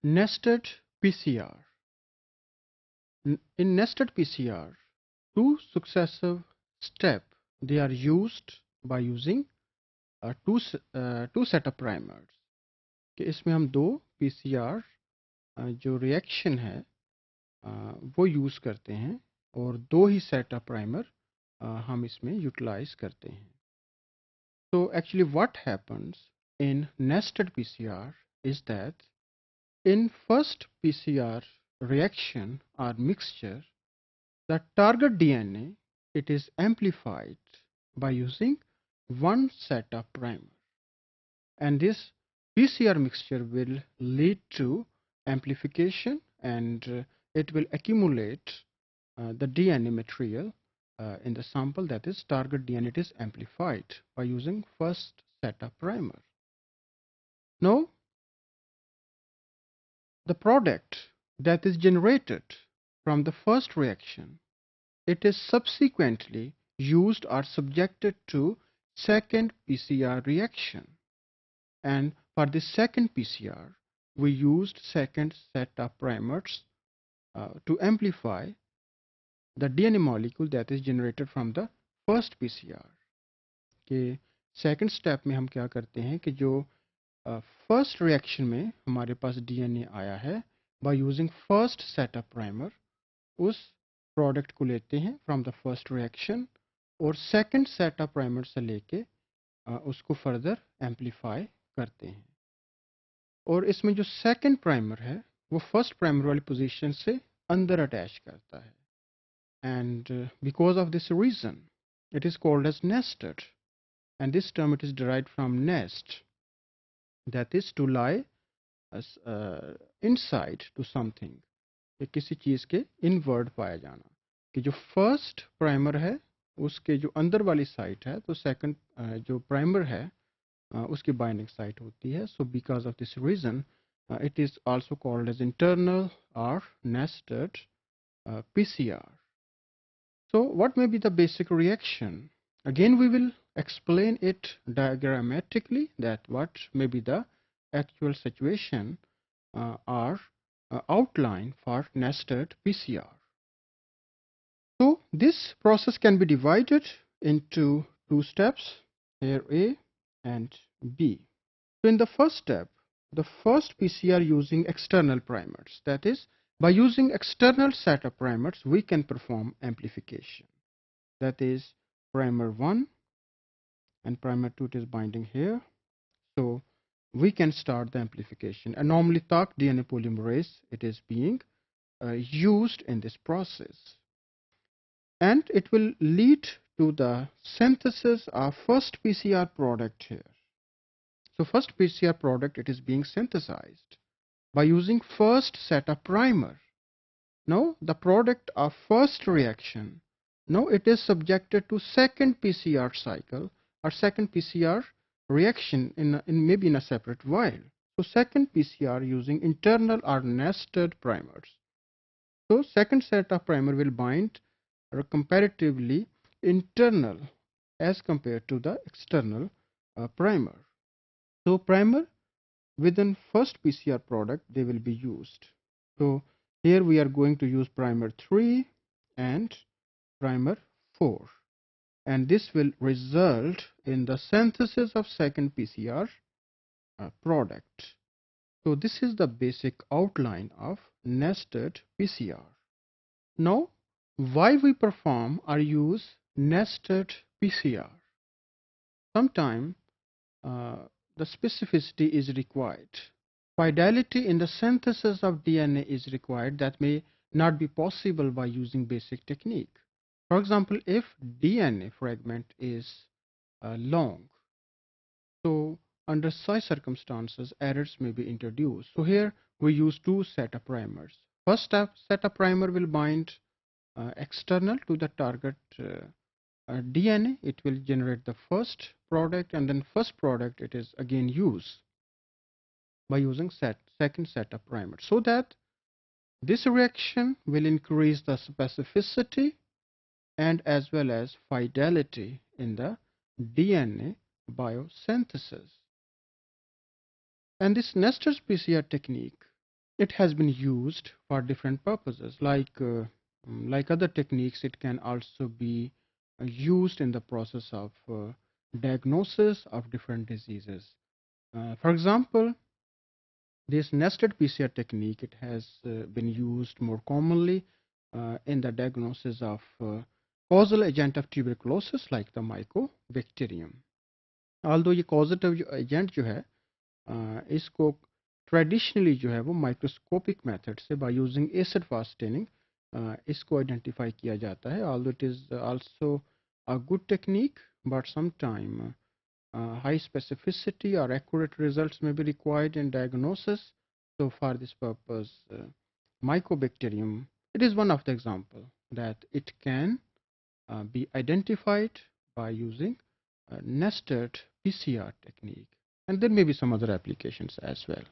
Nested PCR. In nested PCR, two successive steps they are used by using two set of primers. कि इसमें हम दो PCR जो reaction है वो यूज़ करते हैं और दो ही सेट ऑफ प्राइमर हम इसमें यूटिलाइज करते हैं. So actually what happens in nested PCR is that in first PCR reaction or mixture, the target DNA it is amplified by using one set of primer, and this PCR mixture will lead to amplification, and it will accumulate the DNA material in the sample, that is target DNA. It is amplified by using first set of primer. Now the product that is generated from the first reaction, it is subsequently used or subjected to second PCR reaction, and for the second PCR we used second set of primers to amplify the DNA molecule that is generated from the first PCR. कि second step में हम क्या करते हैं कि जो first reaction में हमारे पास DNA आया है, by using first set of primer उस product को लेते हैं from the first reaction और second set of primer से लेके उसको further amplify करते हैं. और इसमें जो second primer है वो first primer वाली position से अंदर attach करता है. And because of this reason it is called as nested, and this term it is derived from nest, that is to lie as inside to something, कि किसी चीज के इनवर्ड पाया जाना, कि जो फर्स्ट प्राइमर है उसके जो अंदर वाली साइट है तो सेकंड जो प्राइमर है उसकी बाइंडिंग साइट होती है. So because of this reason it is also called as internal or nested PCR. So what may be the basic reaction? Again we will explain it diagrammatically, that what may be the actual situation or outline for nested PCR. So this process can be divided into two steps, here A and B. So in the first step, the first PCR using external primers, that is by using external set of primers we can perform amplification. That is primer 1 and primer 2 is binding here. So we can start the amplification. And normally TAC DNA polymerase it is being used in this process. And it will lead to the synthesis of first PCR product here. So first PCR product it is being synthesized by using first set of primer. Now the product of first reaction, now it is subjected to second PCR cycle or second PCR reaction in maybe in a separate vial. So second PCR using internal or nested primers. So second set of primer will bind comparatively internal as compared to the external primer. So primer within first PCR product they will be used. So here we are going to use primer 3 and primer 4, and this will result in the synthesis of second PCR product. So this is the basic outline of nested PCR. Now why we perform or use nested PCR? Sometimes the specificity is required. Fidelity in the synthesis of DNA is required that may not be possible by using basic technique. For example, if DNA fragment is long, so under such circumstances errors may be introduced. So here we use two set of primers. First set of primer will bind external to the target DNA. It will generate the first product, and then first product it is again used by using second set of primer, so that this reaction will increase the specificity and as well as fidelity in the DNA biosynthesis. And this nested PCR technique It has been used for different purposes, like other techniques. It can also be used in the process of diagnosis of different diseases. For example, this nested PCR technique, it has been used more commonly in the diagnosis of causal agent of tuberculosis like the mycobacterium. Although ये causative agent जो है इसको traditionally जो है वो microscopic method से by using acid fast staining इसको identify किया जाता है. Although it is also a good technique, but some time high specificity or accurate results may be required in diagnosis. So for this purpose, mycobacterium, it is one of the example that it can be identified by using a nested PCR technique. And there may be some other applications as well.